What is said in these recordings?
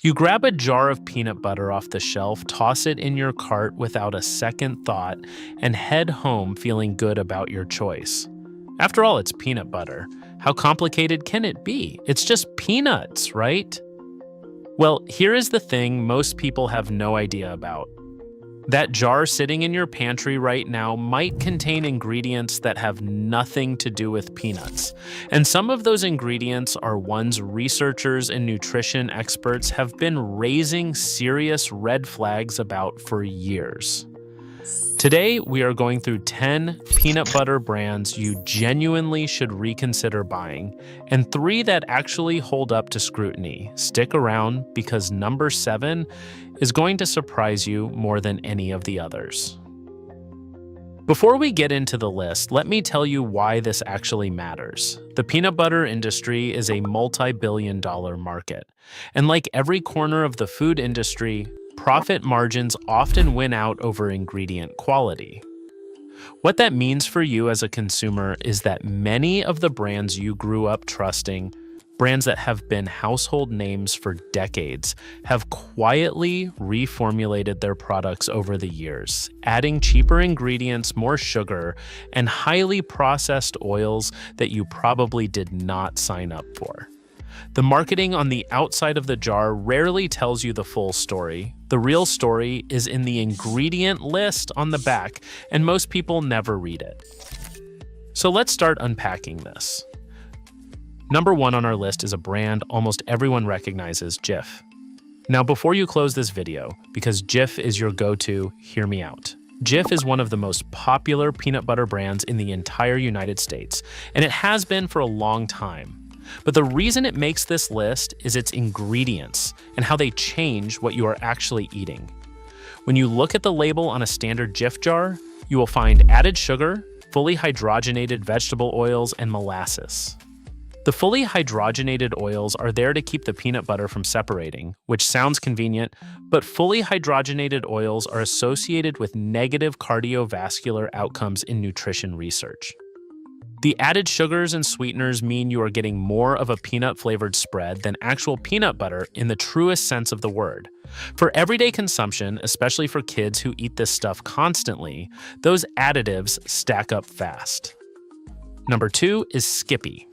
You grab a jar of peanut butter off the shelf, toss it in your cart without a second thought, and head home feeling good about your choice. After all, it's peanut butter. How complicated can it be? It's just peanuts, right? Well, here is the thing most people have no idea about. That jar sitting in your pantry right now might contain ingredients that have nothing to do with peanuts. And some of those ingredients are ones researchers and nutrition experts have been raising serious red flags about for years. Today, we are going through 10 peanut butter brands you genuinely should reconsider buying, and 3 that actually hold up to scrutiny. Stick around because number 7 is going to surprise you more than any of the others. Before we get into the list, let me tell you why this actually matters. The peanut butter industry is a multi-billion-dollar market, and like every corner of the food industry, profit margins often win out over ingredient quality. What that means for you as a consumer is that many of the brands you grew up trusting, brands that have been household names for decades, have quietly reformulated their products over the years, adding cheaper ingredients, more sugar, and highly processed oils that you probably did not sign up for. The marketing on the outside of the jar rarely tells you the full story. The real story is in the ingredient list on the back, and most people never read it. So let's start unpacking this. Number 1 on our list is a brand almost everyone recognizes, Jif. Now, before you close this video, because Jif is your go-to, hear me out. Jif is one of the most popular peanut butter brands in the entire United States, and it has been for a long time. But the reason it makes this list is its ingredients and how they change what you are actually eating. When you look at the label on a standard Jif jar, you will find added sugar, fully hydrogenated vegetable oils, and molasses. The fully hydrogenated oils are there to keep the peanut butter from separating, which sounds convenient, but fully hydrogenated oils are associated with negative cardiovascular outcomes in nutrition research. The added sugars and sweeteners mean you are getting more of a peanut-flavored spread than actual peanut butter in the truest sense of the word. For everyday consumption, especially for kids who eat this stuff constantly, those additives stack up fast. Number 2 is Skippy.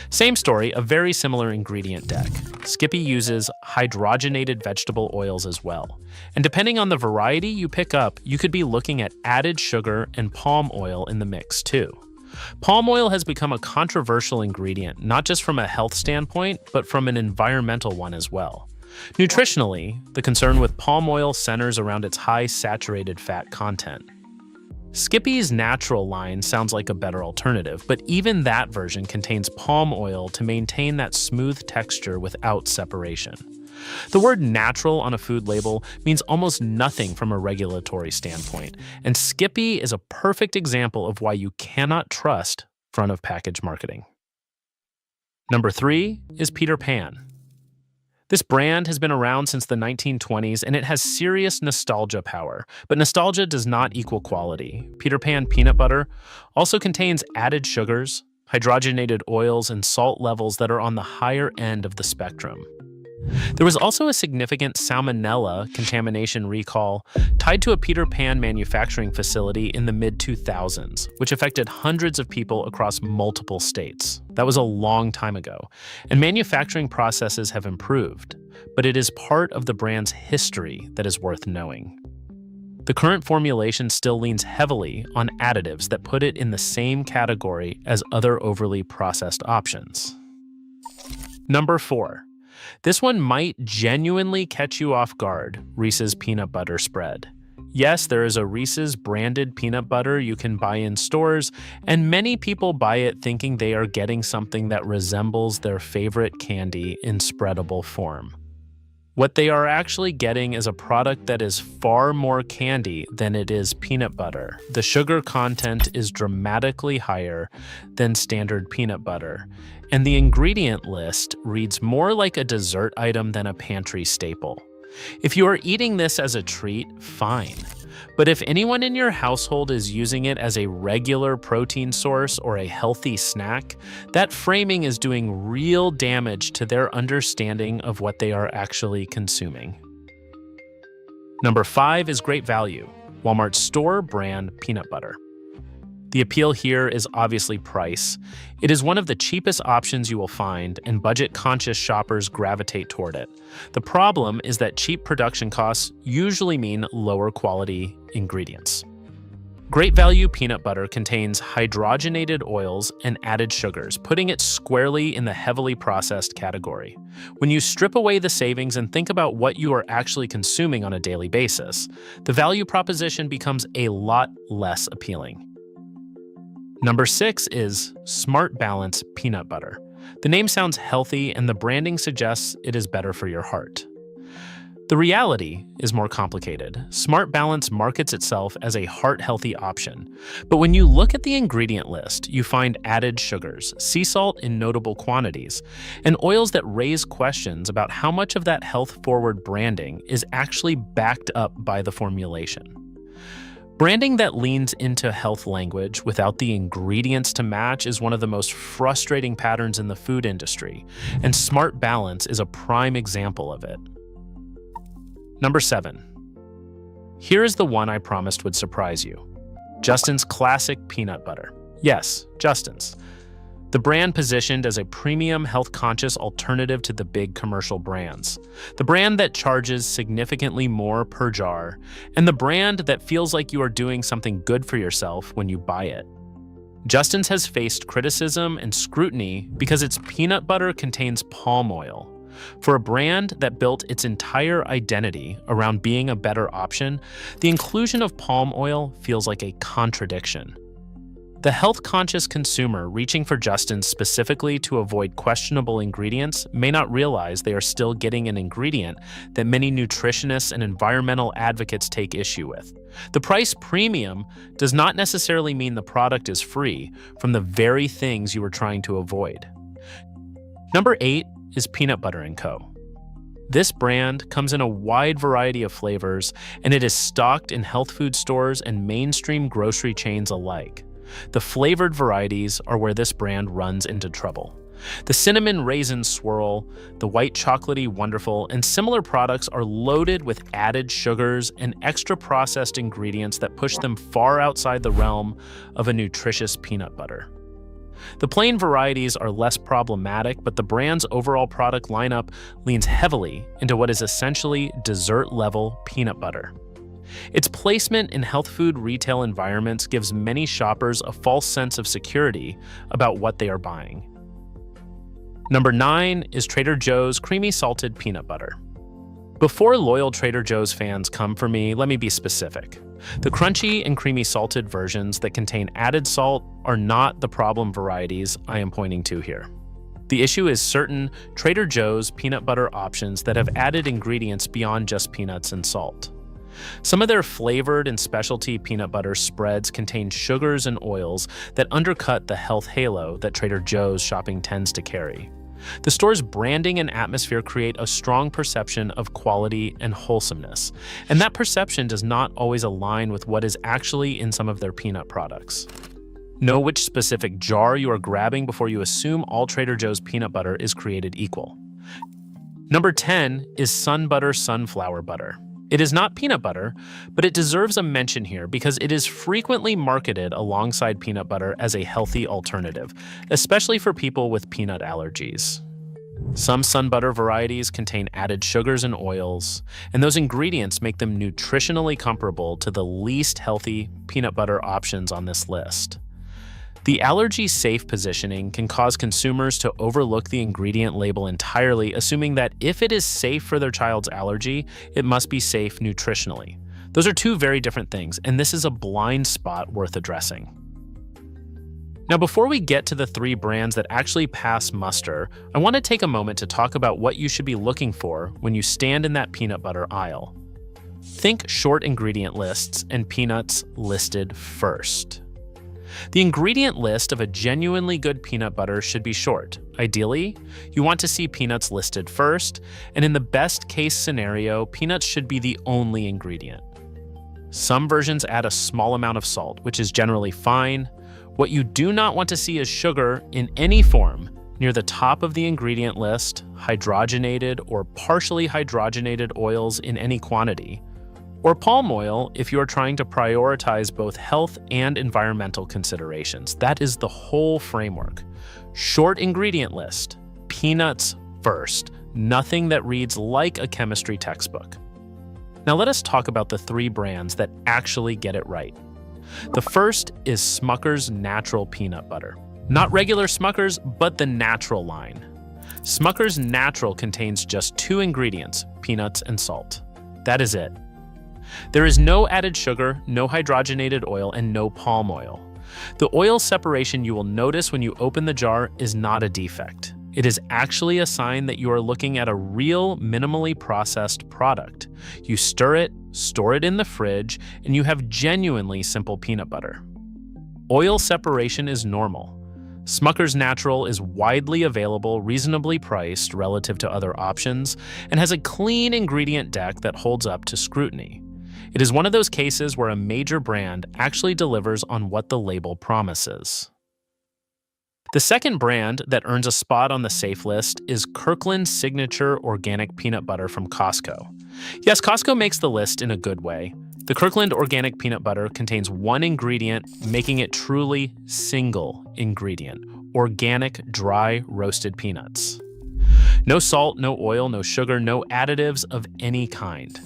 Same story, a very similar ingredient deck. Skippy uses hydrogenated vegetable oils as well. And depending on the variety you pick up, you could be looking at added sugar and palm oil in the mix too. Palm oil has become a controversial ingredient, not just from a health standpoint, but from an environmental one as well. Nutritionally, the concern with palm oil centers around its high saturated fat content. Skippy's natural line sounds like a better alternative, but even that version contains palm oil to maintain that smooth texture without separation. The word natural on a food label means almost nothing from a regulatory standpoint, and Skippy is a perfect example of why you cannot trust front-of-package marketing. Number 3 is Peter Pan. This brand has been around since the 1920s, and it has serious nostalgia power, but nostalgia does not equal quality. Peter Pan peanut butter also contains added sugars, hydrogenated oils, and salt levels that are on the higher end of the spectrum. There was also a significant salmonella contamination recall tied to a Peter Pan manufacturing facility in the mid-2000s, which affected hundreds of people across multiple states. That was a long time ago, and manufacturing processes have improved, but it is part of the brand's history that is worth knowing. The current formulation still leans heavily on additives that put it in the same category as other overly processed options. Number 4. This one might genuinely catch you off guard, Reese's Peanut Butter Spread. Yes, there is a Reese's branded peanut butter you can buy in stores, and many people buy it thinking they are getting something that resembles their favorite candy in spreadable form. What they are actually getting is a product that is far more candy than it is peanut butter. The sugar content is dramatically higher than standard peanut butter, and the ingredient list reads more like a dessert item than a pantry staple. If you are eating this as a treat, fine. But if anyone in your household is using it as a regular protein source or a healthy snack, that framing is doing real damage to their understanding of what they are actually consuming. Number 5 is great value, Walmart's store brand peanut butter. The appeal here is obviously price. It is one of the cheapest options you will find, and budget-conscious shoppers gravitate toward it. The problem is that cheap production costs usually mean lower quality ingredients. Great value peanut butter contains hydrogenated oils and added sugars, putting it squarely in the heavily processed category. When you strip away the savings and think about what you are actually consuming on a daily basis, the value proposition becomes a lot less appealing. Number 6 is Smart Balance peanut butter. The name sounds healthy and the branding suggests it is better for your heart. The reality is more complicated. Smart Balance markets itself as a heart-healthy option. But when you look at the ingredient list, you find added sugars, sea salt in notable quantities, and oils that raise questions about how much of that health-forward branding is actually backed up by the formulation. Branding that leans into health language without the ingredients to match is one of the most frustrating patterns in the food industry, and Smart Balance is a prime example of it. Number 7. Here is the one I promised would surprise you. Justin's Classic Peanut Butter. Yes, Justin's. The brand positioned as a premium health-conscious alternative to the big commercial brands. The brand that charges significantly more per jar, and the brand that feels like you are doing something good for yourself when you buy it. Justin's has faced criticism and scrutiny because its peanut butter contains palm oil. For a brand that built its entire identity around being a better option, the inclusion of palm oil feels like a contradiction. The health-conscious consumer reaching for Justin's specifically to avoid questionable ingredients may not realize they are still getting an ingredient that many nutritionists and environmental advocates take issue with. The price premium does not necessarily mean the product is free from the very things you are trying to avoid. Number 8 is Peanut Butter & Co. This brand comes in a wide variety of flavors, and it is stocked in health food stores and mainstream grocery chains alike. The flavored varieties are where this brand runs into trouble. The cinnamon raisin swirl, the white chocolatey wonderful, and similar products are loaded with added sugars and extra processed ingredients that push them far outside the realm of a nutritious peanut butter. The plain varieties are less problematic, but the brand's overall product lineup leans heavily into what is essentially dessert-level peanut butter. Its placement in health food retail environments gives many shoppers a false sense of security about what they are buying. Number 9 is Trader Joe's Creamy Salted Peanut Butter. Before loyal Trader Joe's fans come for me, let me be specific. The crunchy and creamy salted versions that contain added salt are not the problem varieties I am pointing to here. The issue is certain Trader Joe's peanut butter options that have added ingredients beyond just peanuts and salt. Some of their flavored and specialty peanut butter spreads contain sugars and oils that undercut the health halo that Trader Joe's shopping tends to carry. The store's branding and atmosphere create a strong perception of quality and wholesomeness, and that perception does not always align with what is actually in some of their peanut products. Know which specific jar you are grabbing before you assume all Trader Joe's peanut butter is created equal. Number 10 is Sun Butter Sunflower Butter. It is not peanut butter, but it deserves a mention here because it is frequently marketed alongside peanut butter as a healthy alternative, especially for people with peanut allergies. Some Sun Butter varieties contain added sugars and oils, and those ingredients make them nutritionally comparable to the least healthy peanut butter options on this list. The allergy-safe positioning can cause consumers to overlook the ingredient label entirely, assuming that if it is safe for their child's allergy, it must be safe nutritionally. Those are two very different things, and this is a blind spot worth addressing. Now, before we get to the 3 brands that actually pass muster, I want to take a moment to talk about what you should be looking for when you stand in that peanut butter aisle. Think short ingredient lists and peanuts listed first. The ingredient list of a genuinely good peanut butter should be short. Ideally, you want to see peanuts listed first, and in the best case scenario, peanuts should be the only ingredient. Some versions add a small amount of salt, which is generally fine. What you do not want to see is sugar in any form near the top of the ingredient list, hydrogenated or partially hydrogenated oils in any quantity, or palm oil if you are trying to prioritize both health and environmental considerations. That is the whole framework. Short ingredient list, peanuts first, nothing that reads like a chemistry textbook. Now let us talk about the 3 brands that actually get it right. The first is Smucker's Natural Peanut Butter. Not regular Smucker's, but the natural line. Smucker's Natural contains just 2 ingredients, peanuts and salt. That is it. There is no added sugar, no hydrogenated oil, and no palm oil. The oil separation you will notice when you open the jar is not a defect. It is actually a sign that you are looking at a real, minimally processed product. You stir it, store it in the fridge, and you have genuinely simple peanut butter. Oil separation is normal. Smucker's Natural is widely available, reasonably priced relative to other options, and has a clean ingredient deck that holds up to scrutiny. It is one of those cases where a major brand actually delivers on what the label promises. The second brand that earns a spot on the safe list is Kirkland Signature Organic Peanut Butter from Costco. Yes, Costco makes the list in a good way. The Kirkland Organic Peanut Butter contains 1 ingredient, making it truly single ingredient: organic, dry, roasted peanuts. No salt, no oil, no sugar, no additives of any kind.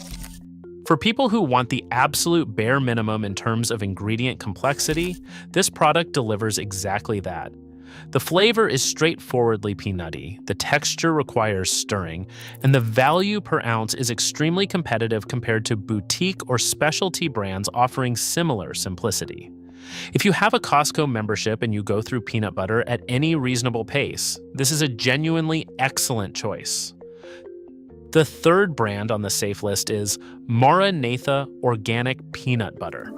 For people who want the absolute bare minimum in terms of ingredient complexity, this product delivers exactly that. The flavor is straightforwardly peanutty, the texture requires stirring, and the value per ounce is extremely competitive compared to boutique or specialty brands offering similar simplicity. If you have a Costco membership and you go through peanut butter at any reasonable pace, this is a genuinely excellent choice. The third brand on the safe list is MaraNatha Organic Peanut Butter.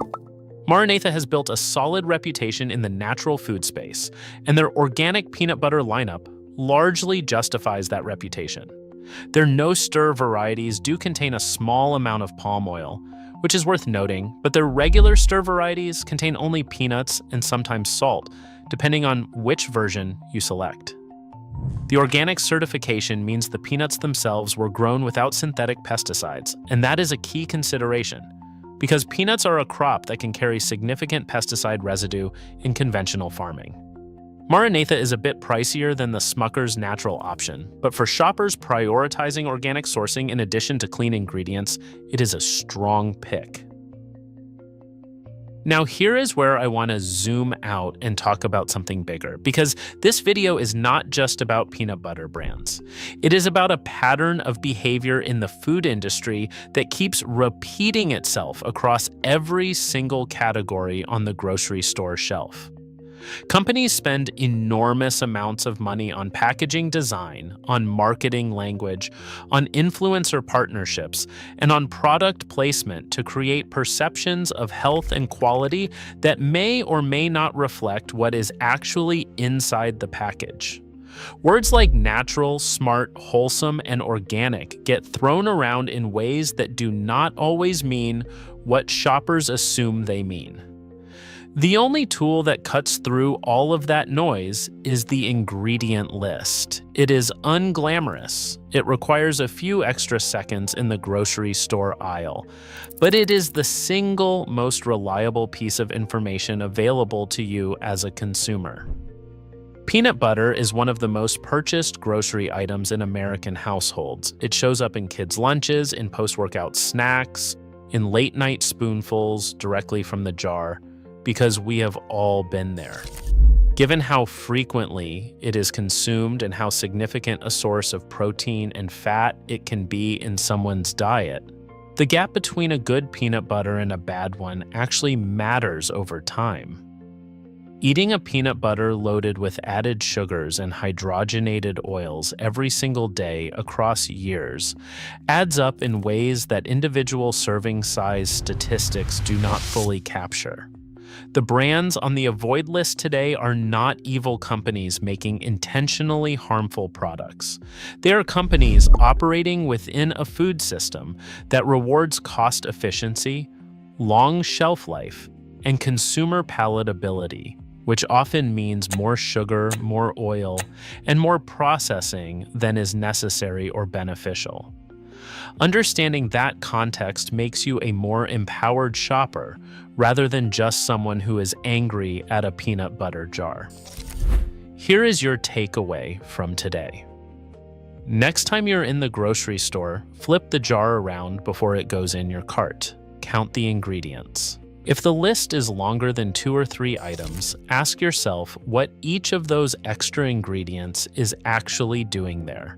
MaraNatha has built a solid reputation in the natural food space, and their organic peanut butter lineup largely justifies that reputation. Their no-stir varieties do contain a small amount of palm oil, which is worth noting, but their regular stir varieties contain only peanuts and sometimes salt, depending on which version you select. The organic certification means the peanuts themselves were grown without synthetic pesticides, and that is a key consideration, because peanuts are a crop that can carry significant pesticide residue in conventional farming. MaraNatha is a bit pricier than the Smucker's Natural option, but for shoppers prioritizing organic sourcing in addition to clean ingredients, it is a strong pick. Now here is where I want to zoom out and talk about something bigger, because this video is not just about peanut butter brands. It is about a pattern of behavior in the food industry that keeps repeating itself across every single category on the grocery store shelf. Companies spend enormous amounts of money on packaging design, on marketing language, on influencer partnerships, and on product placement to create perceptions of health and quality that may or may not reflect what is actually inside the package. Words like natural, smart, wholesome, and organic get thrown around in ways that do not always mean what shoppers assume they mean. The only tool that cuts through all of that noise is the ingredient list. It is unglamorous. It requires a few extra seconds in the grocery store aisle, but it is the single most reliable piece of information available to you as a consumer. Peanut butter is one of the most purchased grocery items in American households. It shows up in kids' lunches, in post-workout snacks, in late-night spoonfuls directly from the jar, because we have all been there. Given how frequently it is consumed and how significant a source of protein and fat it can be in someone's diet, the gap between a good peanut butter and a bad one actually matters over time. Eating a peanut butter loaded with added sugars and hydrogenated oils every single day across years adds up in ways that individual serving size statistics do not fully capture. The brands on the avoid list today are not evil companies making intentionally harmful products. They are companies operating within a food system that rewards cost efficiency, long shelf life, and consumer palatability, which often means more sugar, more oil, and more processing than is necessary or beneficial. Understanding that context makes you a more empowered shopper rather than just someone who is angry at a peanut butter jar. Here is your takeaway from today. Next time you're in the grocery store, flip the jar around before it goes in your cart. Count the ingredients. If the list is longer than 2 or 3 items, ask yourself what each of those extra ingredients is actually doing there.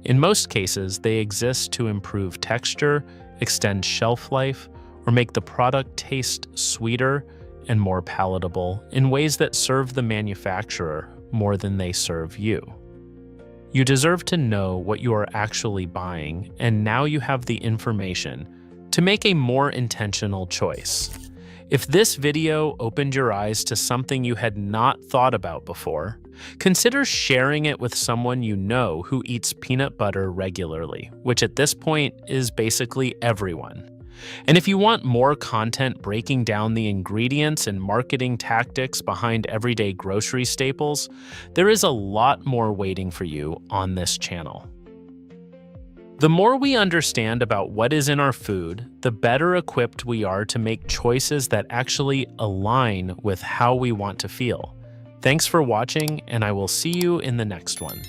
In most cases, they exist to improve texture, extend shelf life, or make the product taste sweeter and more palatable in ways that serve the manufacturer more than they serve you. You deserve to know what you are actually buying, and now you have the information to make a more intentional choice. If this video opened your eyes to something you had not thought about before, consider sharing it with someone you know who eats peanut butter regularly, which at this point is basically everyone. And if you want more content breaking down the ingredients and marketing tactics behind everyday grocery staples, there is a lot more waiting for you on this channel. The more we understand about what is in our food, the better equipped we are to make choices that actually align with how we want to feel. Thanks for watching, and I will see you in the next one.